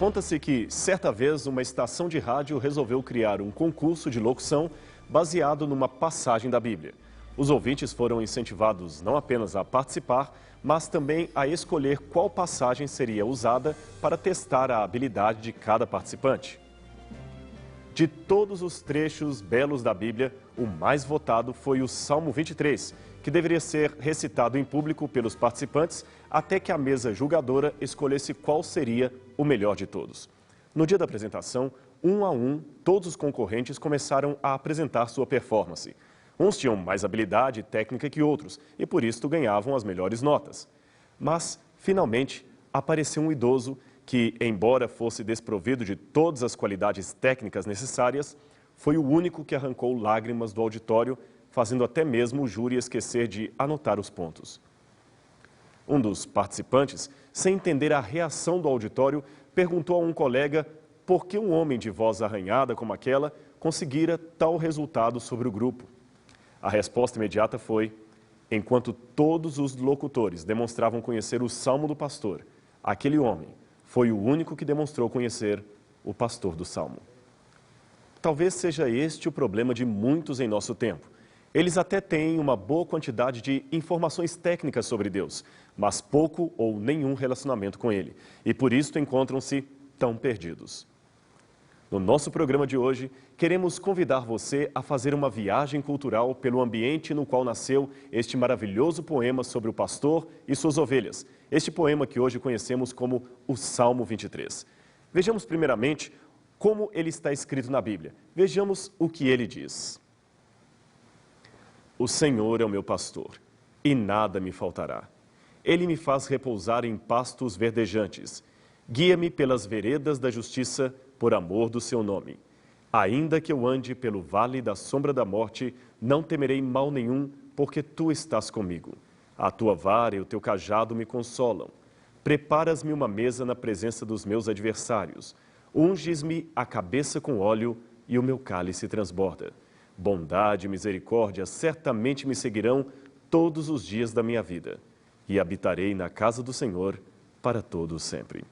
Conta-se que, certa vez, uma estação de rádio resolveu criar um concurso de locução baseado numa passagem da Bíblia. Os ouvintes foram incentivados não apenas a participar, mas também a escolher qual passagem seria usada para testar a habilidade de cada participante. De todos os trechos belos da Bíblia, o mais votado foi o Salmo 23, que deveria ser recitado em público pelos participantes até que a mesa julgadora escolhesse qual seria o melhor de todos. No dia da apresentação, um a um, todos os concorrentes começaram a apresentar sua performance. Uns tinham mais habilidade e técnica que outros e por isso ganhavam as melhores notas. Mas, finalmente, apareceu um idoso que, embora fosse desprovido de todas as qualidades técnicas necessárias, foi o único que arrancou lágrimas do auditório, fazendo até mesmo o júri esquecer de anotar os pontos. Um dos participantes, sem entender a reação do auditório, perguntou a um colega por que um homem de voz arranhada como aquela conseguira tal resultado sobre o grupo. A resposta imediata foi: enquanto todos os locutores demonstravam conhecer o Salmo do pastor, aquele homem foi o único que demonstrou conhecer o pastor do Salmo. Talvez seja este o problema de muitos em nosso tempo. Eles até têm uma boa quantidade de informações técnicas sobre Deus, mas pouco ou nenhum relacionamento com Ele. E por isso encontram-se tão perdidos. No nosso programa de hoje, queremos convidar você a fazer uma viagem cultural pelo ambiente no qual nasceu este maravilhoso poema sobre o pastor e suas ovelhas. Este poema que hoje conhecemos como o Salmo 23. Vejamos primeiramente como ele está escrito na Bíblia. Vejamos o que ele diz. O Senhor é o meu pastor, e nada me faltará. Ele me faz repousar em pastos verdejantes. Guia-me pelas veredas da justiça, por amor do seu nome. Ainda que eu ande pelo vale da sombra da morte, não temerei mal nenhum, porque tu estás comigo. A tua vara e o teu cajado me consolam. Preparas-me uma mesa na presença dos meus adversários. Unges-me a cabeça com óleo e o meu cálice transborda. Bondade e misericórdia certamente me seguirão todos os dias da minha vida, e habitarei na casa do Senhor para todo sempre.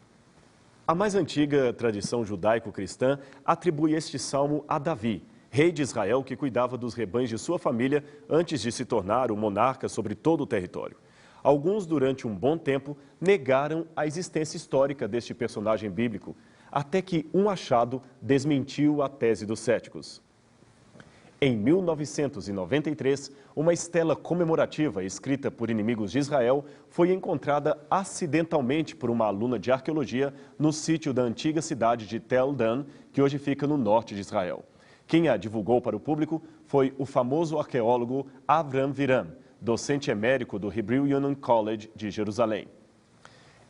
A mais antiga tradição judaico-cristã atribui este salmo a Davi, rei de Israel que cuidava dos rebanhos de sua família antes de se tornar o monarca sobre todo o território. Alguns, durante um bom tempo, negaram a existência histórica deste personagem bíblico, até que um achado desmentiu a tese dos céticos. Em 1993, uma estela comemorativa escrita por inimigos de Israel foi encontrada acidentalmente por uma aluna de arqueologia no sítio da antiga cidade de Tel Dan, que hoje fica no norte de Israel. Quem a divulgou para o público foi o famoso arqueólogo Avram Viram, docente emérito do Hebrew Union College de Jerusalém.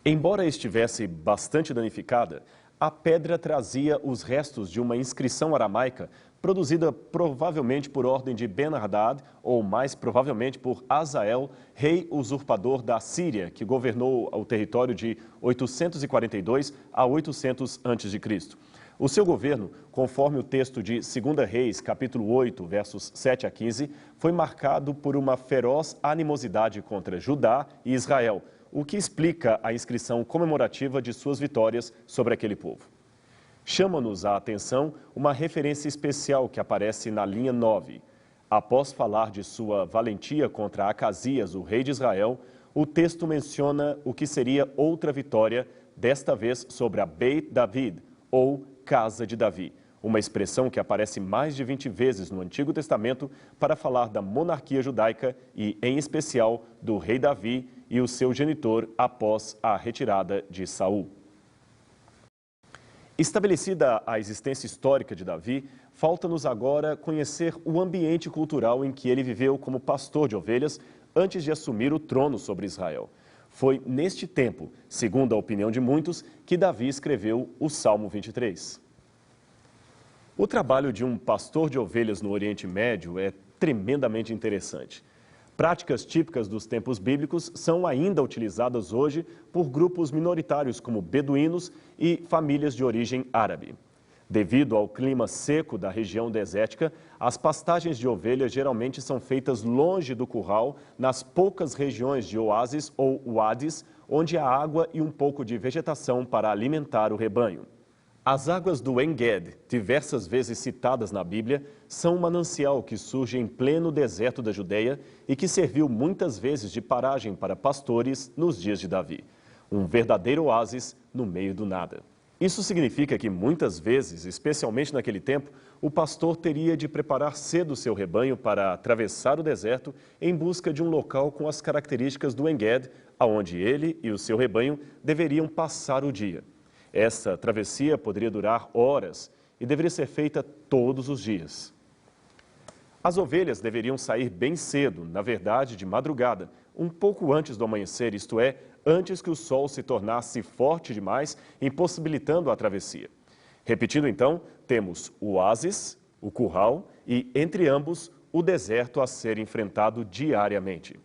Embora estivesse bastante danificada, a pedra trazia os restos de uma inscrição aramaica produzida provavelmente por ordem de Ben-Hadad, ou mais provavelmente por Hazael, rei usurpador da Síria, que governou o território de 842 a 800 a.C. O seu governo, conforme o texto de 2 Reis, capítulo 8, versos 7 a 15, foi marcado por uma feroz animosidade contra Judá e Israel, o que explica a inscrição comemorativa de suas vitórias sobre aquele povo. Chama-nos a atenção uma referência especial que aparece na linha 9. Após falar de sua valentia contra Acasias, o rei de Israel, o texto menciona o que seria outra vitória, desta vez sobre a Beit David, ou Casa de Davi, uma expressão que aparece mais de 20 vezes no Antigo Testamento para falar da monarquia judaica e, em especial, do rei Davi e o seu genitor após a retirada de Saul. Estabelecida a existência histórica de Davi, falta-nos agora conhecer o ambiente cultural em que ele viveu como pastor de ovelhas antes de assumir o trono sobre Israel. Foi neste tempo, segundo a opinião de muitos, que Davi escreveu o Salmo 23. O trabalho de um pastor de ovelhas no Oriente Médio é tremendamente interessante. Práticas típicas dos tempos bíblicos são ainda utilizadas hoje por grupos minoritários como beduínos e famílias de origem árabe. Devido ao clima seco da região desértica, as pastagens de ovelhas geralmente são feitas longe do curral, nas poucas regiões de oásis ou wadis, onde há água e um pouco de vegetação para alimentar o rebanho. As águas do En-Gedi, diversas vezes citadas na Bíblia, são um manancial que surge em pleno deserto da Judeia e que serviu muitas vezes de paragem para pastores nos dias de Davi. Um verdadeiro oásis no meio do nada. Isso significa que muitas vezes, especialmente naquele tempo, o pastor teria de preparar cedo seu rebanho para atravessar o deserto em busca de um local com as características do En-Gedi, aonde ele e o seu rebanho deveriam passar o dia. Essa travessia poderia durar horas e deveria ser feita todos os dias. As ovelhas deveriam sair bem cedo, na verdade de madrugada, um pouco antes do amanhecer, isto é, antes que o sol se tornasse forte demais, impossibilitando a travessia. Repetindo então, temos o oásis, o curral e, entre ambos, o deserto a ser enfrentado diariamente.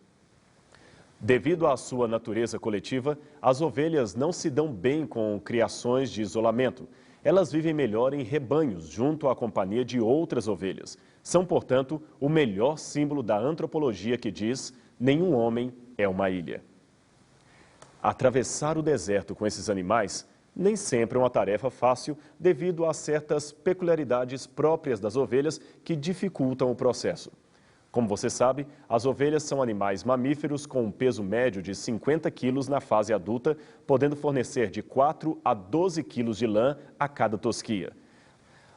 Devido à sua natureza coletiva, as ovelhas não se dão bem com criações de isolamento. Elas vivem melhor em rebanhos, junto à companhia de outras ovelhas. São, portanto, o melhor símbolo da antropologia que diz: nenhum homem é uma ilha. Atravessar o deserto com esses animais nem sempre é uma tarefa fácil, devido a certas peculiaridades próprias das ovelhas que dificultam o processo. Como você sabe, as ovelhas são animais mamíferos com um peso médio de 50 quilos na fase adulta, podendo fornecer de 4 a 12 quilos de lã a cada tosquia.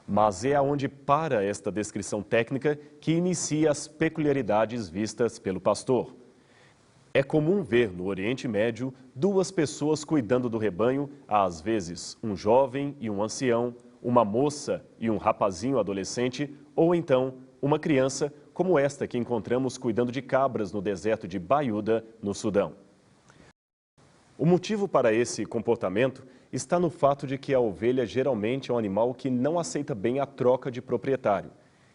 Mas é aonde para esta descrição técnica que inicia as peculiaridades vistas pelo pastor. É comum ver no Oriente Médio duas pessoas cuidando do rebanho, às vezes um jovem e um ancião, uma moça e um rapazinho adolescente, ou então uma criança, como esta que encontramos cuidando de cabras no deserto de Baiuda, no Sudão. O motivo para esse comportamento está no fato de que a ovelha geralmente é um animal que não aceita bem a troca de proprietário.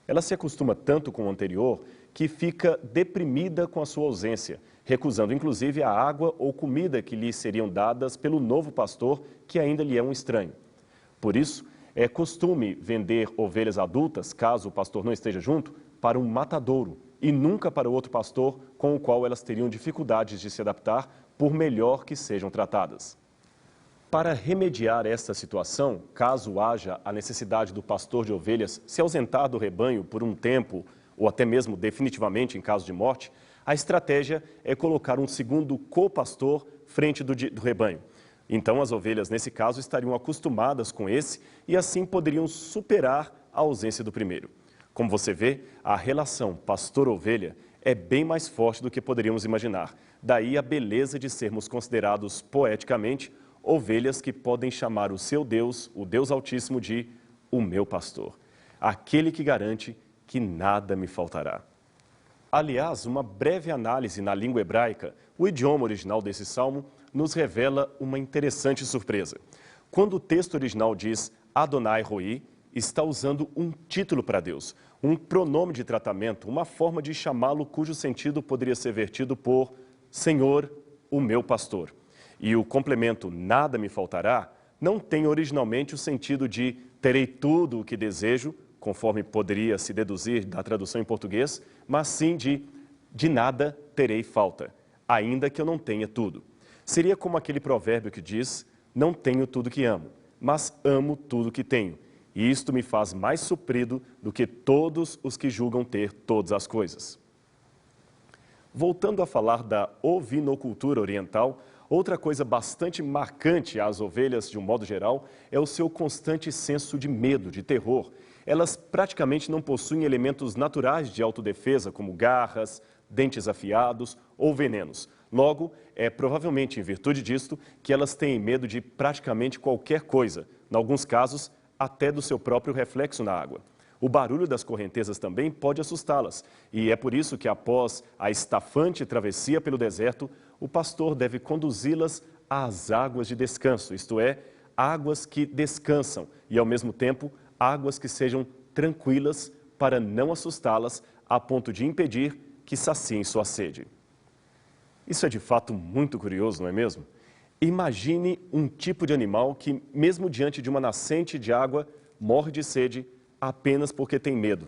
Ela se acostuma tanto com o anterior que fica deprimida com a sua ausência, recusando inclusive a água ou comida que lhe seriam dadas pelo novo pastor, que ainda lhe é um estranho. Por isso, é costume vender ovelhas adultas, caso o pastor não esteja junto, para um matadouro e nunca para outro pastor com o qual elas teriam dificuldades de se adaptar, por melhor que sejam tratadas. Para remediar esta situação, caso haja a necessidade do pastor de ovelhas se ausentar do rebanho por um tempo ou até mesmo definitivamente em caso de morte, a estratégia é colocar um segundo co-pastor frente do rebanho. Então as ovelhas, nesse caso, estariam acostumadas com esse e assim poderiam superar a ausência do primeiro. Como você vê, a relação pastor-ovelha é bem mais forte do que poderíamos imaginar. Daí a beleza de sermos considerados poeticamente ovelhas que podem chamar o seu Deus, o Deus Altíssimo, de o meu pastor, aquele que garante que nada me faltará. Aliás, uma breve análise na língua hebraica, o idioma original desse salmo, nos revela uma interessante surpresa. Quando o texto original diz Adonai Roi, está usando um título para Deus, um pronome de tratamento, uma forma de chamá-lo cujo sentido poderia ser vertido por Senhor, o meu pastor. E o complemento nada me faltará não tem originalmente o sentido de terei tudo o que desejo, conforme poderia se deduzir da tradução em português, mas sim de nada terei falta, ainda que eu não tenha tudo. Seria como aquele provérbio que diz, não tenho tudo que amo, mas amo tudo que tenho. E isto me faz mais suprido do que todos os que julgam ter todas as coisas. Voltando a falar da ovinocultura oriental, outra coisa bastante marcante às ovelhas, de um modo geral, é o seu constante senso de medo, de terror. Elas praticamente não possuem elementos naturais de autodefesa, como garras, dentes afiados ou venenos. Logo, é provavelmente em virtude disto que elas têm medo de praticamente qualquer coisa, em alguns casos, até do seu próprio reflexo na água. O barulho das correntezas também pode assustá-las, e é por isso que após a estafante travessia pelo deserto, o pastor deve conduzi-las às águas de descanso, isto é, águas que descansam e, ao mesmo tempo, águas que sejam tranquilas para não assustá-las a ponto de impedir que saciem sua sede. Isso é de fato muito curioso, não é mesmo? Imagine um tipo de animal que, mesmo diante de uma nascente de água, morre de sede apenas porque tem medo.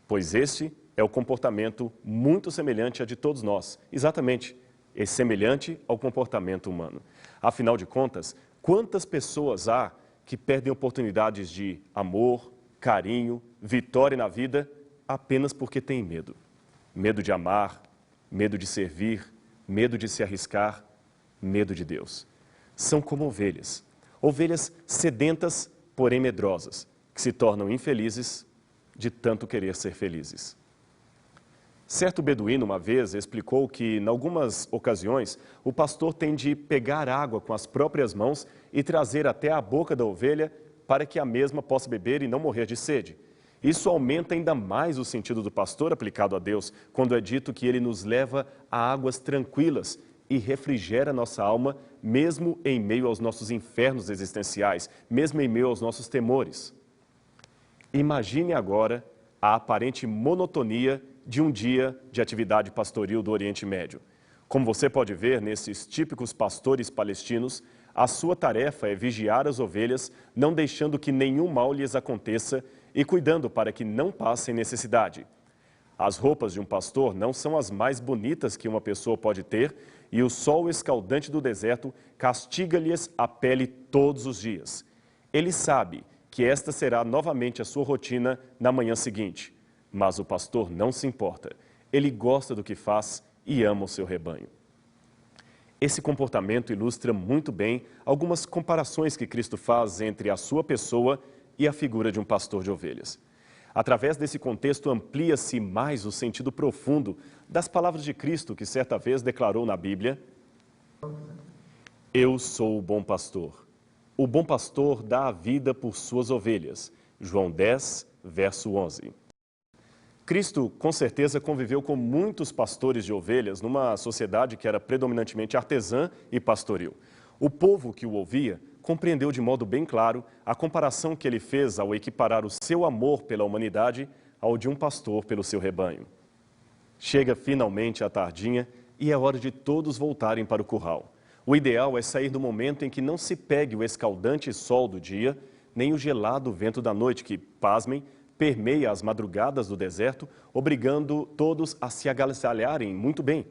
Pois este é o comportamento muito semelhante a de todos nós. Exatamente, é semelhante ao comportamento humano. Afinal de contas, quantas pessoas há que perdem oportunidades de amor, carinho, vitória na vida apenas porque têm medo? Medo de amar, medo de servir, medo de se arriscar, medo de Deus. São como ovelhas, ovelhas sedentas, porém medrosas, que se tornam infelizes de tanto querer ser felizes. Certo beduíno uma vez explicou que, em algumas ocasiões, o pastor tem de pegar água com as próprias mãos e trazer até a boca da ovelha para que a mesma possa beber e não morrer de sede. Isso aumenta ainda mais o sentido do pastor aplicado a Deus, quando é dito que ele nos leva a águas tranquilas e refrigera nossa alma, mesmo em meio aos nossos infernos existenciais, mesmo em meio aos nossos temores. Imagine agora a aparente monotonia de um dia de atividade pastoril do Oriente Médio. Como você pode ver nesses típicos pastores palestinos, a sua tarefa é vigiar as ovelhas, não deixando que nenhum mal lhes aconteça e cuidando para que não passem necessidade. As roupas de um pastor não são as mais bonitas que uma pessoa pode ter e o sol escaldante do deserto castiga-lhes a pele todos os dias. Ele sabe que esta será novamente a sua rotina na manhã seguinte. Mas o pastor não se importa. Ele gosta do que faz e ama o seu rebanho. Esse comportamento ilustra muito bem algumas comparações que Cristo faz entre a sua pessoa e a figura de um pastor de ovelhas. Através desse contexto, amplia-se mais o sentido profundo das palavras de Cristo que certa vez declarou na Bíblia: Eu sou o bom pastor. O bom pastor dá a vida por suas ovelhas. João 10, verso 11. Cristo, com certeza, conviveu com muitos pastores de ovelhas numa sociedade que era predominantemente artesã e pastoril. O povo que o ouvia compreendeu de modo bem claro a comparação que ele fez ao equiparar o seu amor pela humanidade ao de um pastor pelo seu rebanho. Chega finalmente a tardinha e é hora de todos voltarem para o curral. O ideal é sair no momento em que não se pegue o escaldante sol do dia, nem o gelado vento da noite que, pasmem, permeia as madrugadas do deserto, obrigando todos a se agasalharem muito bem.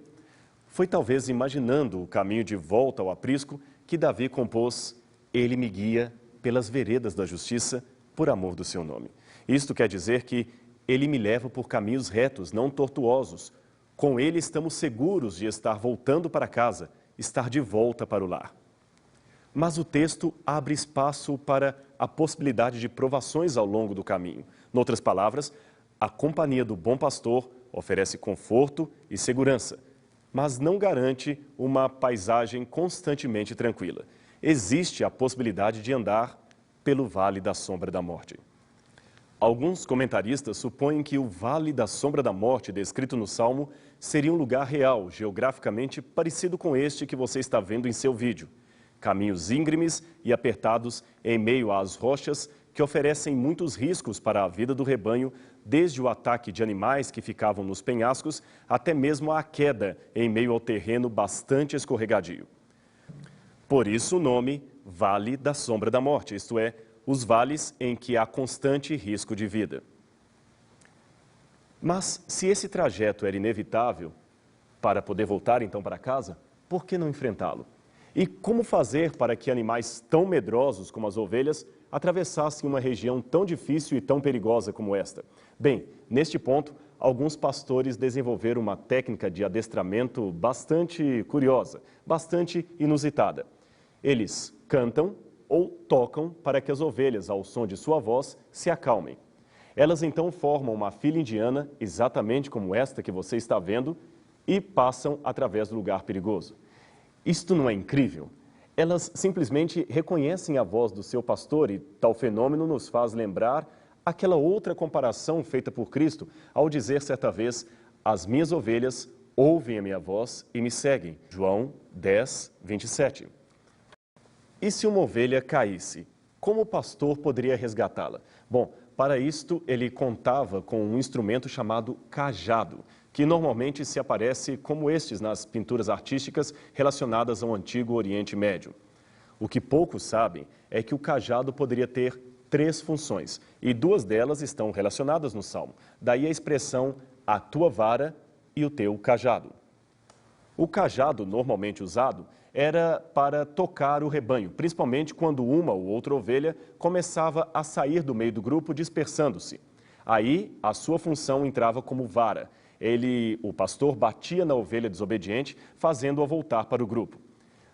Foi talvez imaginando o caminho de volta ao aprisco que Davi compôs: Ele me guia pelas veredas da justiça, por amor do seu nome. Isto quer dizer que ele me leva por caminhos retos, não tortuosos. Com ele estamos seguros de estar voltando para casa, estar de volta para o lar. Mas o texto abre espaço para a possibilidade de provações ao longo do caminho. Noutras palavras, a companhia do bom pastor oferece conforto e segurança, mas não garante uma paisagem constantemente tranquila. Existe a possibilidade de andar pelo vale da sombra da morte. Alguns comentaristas supõem que o vale da sombra da morte descrito no Salmo seria um lugar real, geograficamente parecido com este que você está vendo em seu vídeo. Caminhos íngremes e apertados em meio às rochas que oferecem muitos riscos para a vida do rebanho, desde o ataque de animais que ficavam nos penhascos até mesmo a queda em meio ao terreno bastante escorregadio. Por isso o nome Vale da Sombra da Morte, isto é, os vales em que há constante risco de vida. Mas se esse trajeto era inevitável para poder voltar então para casa, por que não enfrentá-lo? E como fazer para que animais tão medrosos como as ovelhas atravessassem uma região tão difícil e tão perigosa como esta? Bem, neste ponto, alguns pastores desenvolveram uma técnica de adestramento bastante curiosa, bastante inusitada. Eles cantam ou tocam para que as ovelhas, ao som de sua voz, se acalmem. Elas então formam uma fila indiana, exatamente como esta que você está vendo, e passam através do lugar perigoso. Isto não é incrível? Elas simplesmente reconhecem a voz do seu pastor e tal fenômeno nos faz lembrar aquela outra comparação feita por Cristo ao dizer certa vez: as minhas ovelhas ouvem a minha voz e me seguem. João 10, 27. E se uma ovelha caísse, como o pastor poderia resgatá-la? Bom, para isto ele contava com um instrumento chamado cajado, que normalmente se aparece como estes nas pinturas artísticas relacionadas ao antigo Oriente Médio. O que poucos sabem é que o cajado poderia ter 3 funções, e 2 delas estão relacionadas no Salmo. Daí a expressão, a tua vara e o teu cajado. O cajado normalmente usado era para tocar o rebanho, principalmente quando uma ou outra ovelha começava a sair do meio do grupo dispersando-se. Aí, a sua função entrava como vara. O pastor, batia na ovelha desobediente, fazendo-a voltar para o grupo.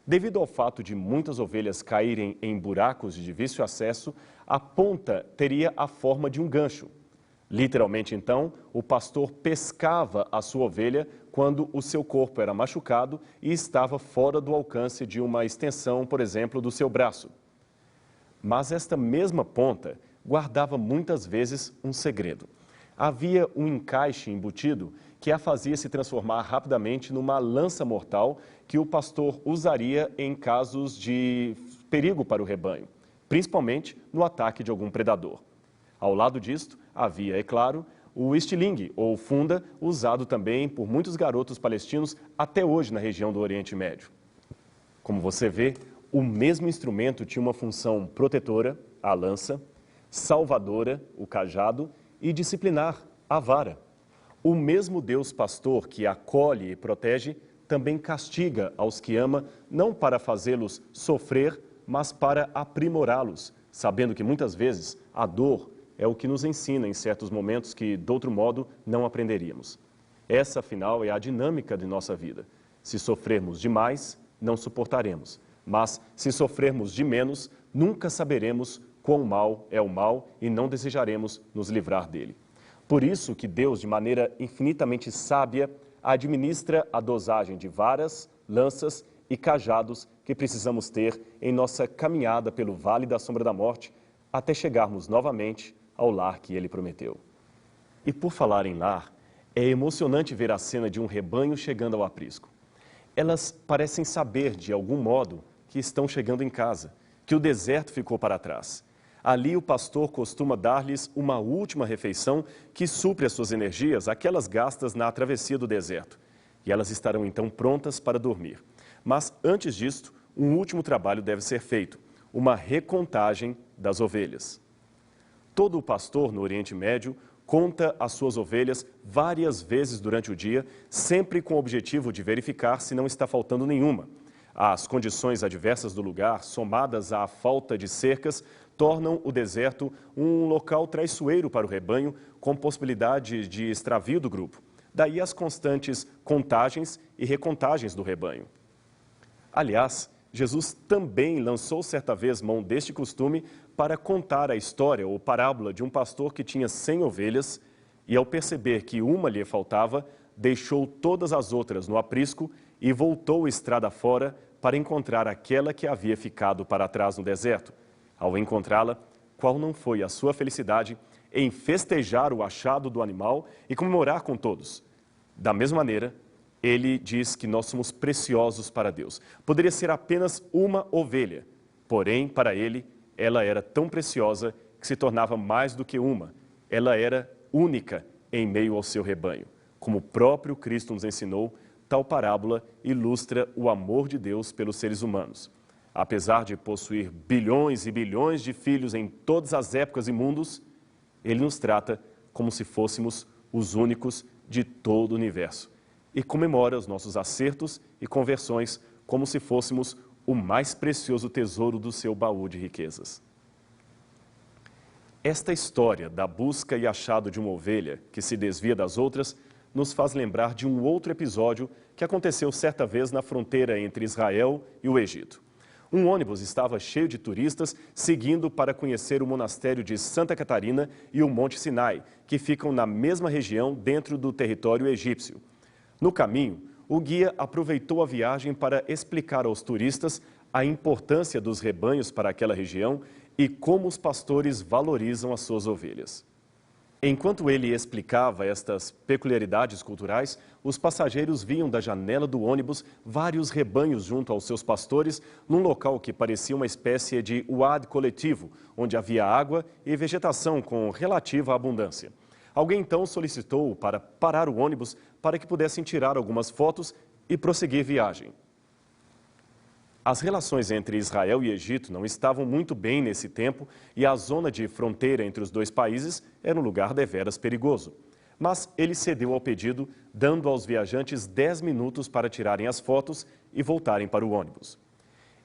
Devido ao fato de muitas ovelhas caírem em buracos de difícil acesso, a ponta teria a forma de um gancho. Literalmente, então, o pastor pescava a sua ovelha quando o seu corpo era machucado e estava fora do alcance de uma extensão, por exemplo, do seu braço. Mas esta mesma ponta guardava muitas vezes um segredo. Havia um encaixe embutido que a fazia se transformar rapidamente numa lança mortal que o pastor usaria em casos de perigo para o rebanho, principalmente no ataque de algum predador. Ao lado disto, havia, é claro, o estilingue, ou funda, usado também por muitos garotos palestinos até hoje na região do Oriente Médio. Como você vê, o mesmo instrumento tinha uma função protetora, a lança, salvadora, o cajado, e disciplinar, a vara. O mesmo Deus pastor que acolhe e protege também castiga aos que ama, não para fazê-los sofrer, mas para aprimorá-los, sabendo que muitas vezes a dor é o que nos ensina em certos momentos que, de outro modo, não aprenderíamos. Essa, afinal, é a dinâmica de nossa vida. Se sofrermos demais, não suportaremos. Mas, se sofrermos de menos, nunca saberemos quão mal é o mal e não desejaremos nos livrar dele. Por isso que Deus, de maneira infinitamente sábia, administra a dosagem de varas, lanças e cajados que precisamos ter em nossa caminhada pelo vale da sombra da morte, até chegarmos novamente ao lar que ele prometeu. E por falar em lar, é emocionante ver a cena de um rebanho chegando ao aprisco. Elas parecem saber, de algum modo, que estão chegando em casa, que o deserto ficou para trás. Ali o pastor costuma dar-lhes uma última refeição que supre as suas energias, aquelas gastas na travessia do deserto. E elas estarão então prontas para dormir. Mas antes disto, um último trabalho deve ser feito, uma recontagem das ovelhas. Todo pastor no Oriente Médio conta as suas ovelhas várias vezes durante o dia, sempre com o objetivo de verificar se não está faltando nenhuma. As condições adversas do lugar, somadas à falta de cercas, tornam o deserto um local traiçoeiro para o rebanho, com possibilidade de extravio do grupo. Daí as constantes contagens e recontagens do rebanho. Aliás, Jesus também lançou certa vez mão deste costume para contar a história ou parábola de um pastor que tinha 100 ovelhas e, ao perceber que uma lhe faltava, deixou todas as outras no aprisco e voltou estrada fora para encontrar aquela que havia ficado para trás no deserto. Ao encontrá-la, qual não foi a sua felicidade em festejar o achado do animal e comemorar com todos? Da mesma maneira, ele diz que nós somos preciosos para Deus. Poderia ser apenas uma ovelha, porém, para ele, ela era tão preciosa que se tornava mais do que uma. Ela era única em meio ao seu rebanho. Como o próprio Cristo nos ensinou, tal parábola ilustra o amor de Deus pelos seres humanos. Apesar de possuir bilhões e bilhões de filhos em todas as épocas e mundos, ele nos trata como se fôssemos os únicos de todo o universo e comemora os nossos acertos e conversões como se fôssemos o mais precioso tesouro do seu baú de riquezas. Esta história da busca e achado de uma ovelha que se desvia das outras nos faz lembrar de um outro episódio que aconteceu certa vez na fronteira entre Israel e o Egito. Um ônibus estava cheio de turistas seguindo para conhecer o monastério de Santa Catarina e o Monte Sinai, que ficam na mesma região dentro do território egípcio. No caminho, o guia aproveitou a viagem para explicar aos turistas a importância dos rebanhos para aquela região e como os pastores valorizam as suas ovelhas. Enquanto ele explicava estas peculiaridades culturais, os passageiros viam da janela do ônibus vários rebanhos junto aos seus pastores, num local que parecia uma espécie de uad coletivo, onde havia água e vegetação com relativa abundância. Alguém então solicitou para parar o ônibus para que pudessem tirar algumas fotos e prosseguir viagem. As relações entre Israel e Egito não estavam muito bem nesse tempo e a zona de fronteira entre os dois países era um lugar deveras perigoso. Mas ele cedeu ao pedido, dando aos viajantes 10 minutos para tirarem as fotos e voltarem para o ônibus.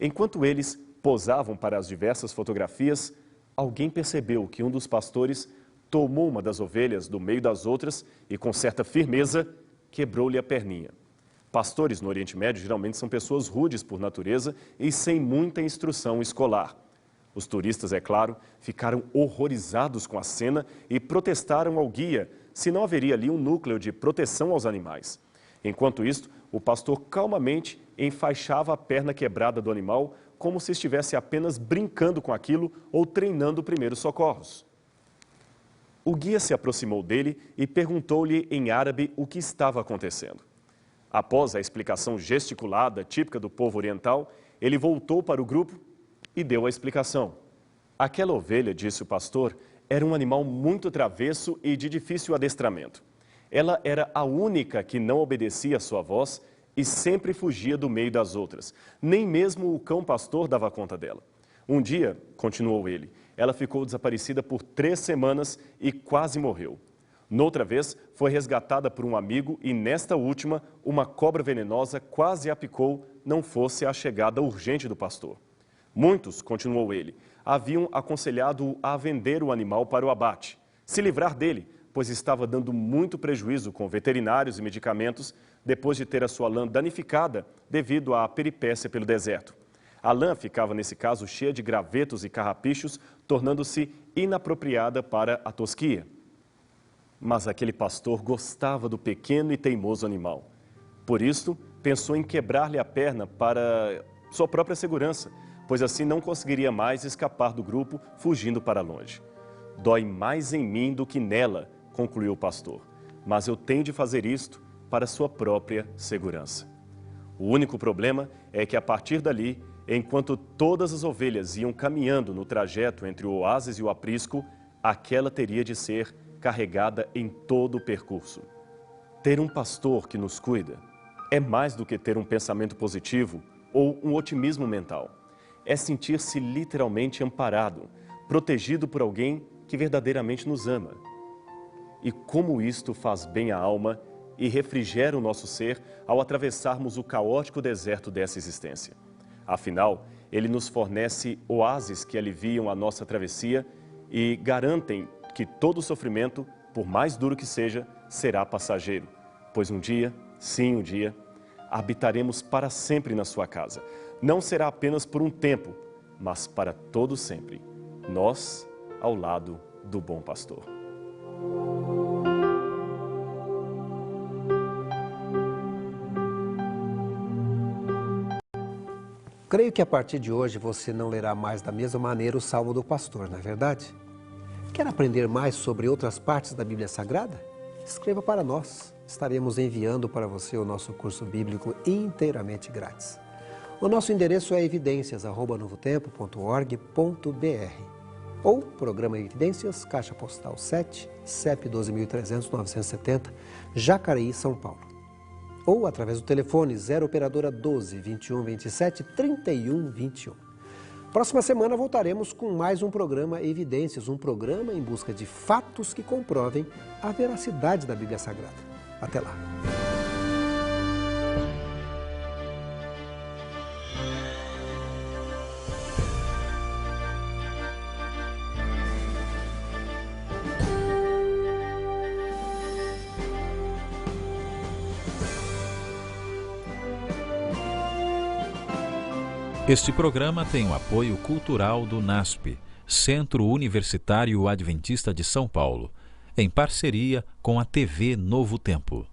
Enquanto eles posavam para as diversas fotografias, alguém percebeu que um dos pastores tomou uma das ovelhas do meio das outras e, com certa firmeza, quebrou-lhe a perninha. Pastores no Oriente Médio geralmente são pessoas rudes por natureza e sem muita instrução escolar. Os turistas, é claro, ficaram horrorizados com a cena e protestaram ao guia se não haveria ali um núcleo de proteção aos animais. Enquanto isto, o pastor calmamente enfaixava a perna quebrada do animal como se estivesse apenas brincando com aquilo ou treinando primeiros socorros. O guia se aproximou dele e perguntou-lhe em árabe o que estava acontecendo. Após a explicação gesticulada típica do povo oriental, ele voltou para o grupo e deu a explicação. Aquela ovelha, disse o pastor, era um animal muito travesso e de difícil adestramento. Ela era a única que não obedecia à sua voz e sempre fugia do meio das outras. Nem mesmo o cão-pastor dava conta dela. Um dia, continuou ele, ela ficou desaparecida por 3 semanas e quase morreu. Noutra vez, foi resgatada por um amigo e, nesta última, uma cobra venenosa quase a picou, não fosse a chegada urgente do pastor. Muitos, continuou ele, haviam aconselhado-o a vender o animal para o abate, se livrar dele, pois estava dando muito prejuízo com veterinários e medicamentos depois de ter a sua lã danificada devido à peripécia pelo deserto. A lã ficava, nesse caso, cheia de gravetos e carrapichos, tornando-se inapropriada para a tosquia. Mas aquele pastor gostava do pequeno e teimoso animal. Por isso, pensou em quebrar-lhe a perna para sua própria segurança, pois assim não conseguiria mais escapar do grupo, fugindo para longe. Dói mais em mim do que nela, concluiu o pastor, mas eu tenho de fazer isto para sua própria segurança. O único problema é que, a partir dali, enquanto todas as ovelhas iam caminhando no trajeto entre o oásis e o aprisco, aquela teria de ser carregada em todo o percurso. Ter um pastor que nos cuida é mais do que ter um pensamento positivo ou um otimismo mental. É sentir-se literalmente amparado, protegido por alguém que verdadeiramente nos ama. E como isto faz bem à alma e refrigera o nosso ser ao atravessarmos o caótico deserto dessa existência. Afinal, ele nos fornece oásis que aliviam a nossa travessia e garantem que todo sofrimento, por mais duro que seja, será passageiro, pois um dia, sim, um dia, habitaremos para sempre na sua casa. Não será apenas por um tempo, mas para todo sempre. Nós, ao lado do bom pastor. Creio que a partir de hoje você não lerá mais da mesma maneira o Salmo do Pastor, não é verdade? Quer aprender mais sobre outras partes da Bíblia Sagrada? Escreva para nós. Estaremos enviando para você o nosso curso bíblico inteiramente grátis. O nosso endereço é evidências@novotempo.org.br ou Programa Evidências, Caixa Postal 7, CEP 12.300-970, Jacareí, São Paulo. Ou através do telefone 0 operadora 12 21 27 31 21. Próxima semana voltaremos com mais um programa Evidências, um programa em busca de fatos que comprovem a veracidade da Bíblia Sagrada. Até lá! Este programa tem o apoio cultural do NASP, Centro Universitário Adventista de São Paulo, em parceria com a TV Novo Tempo.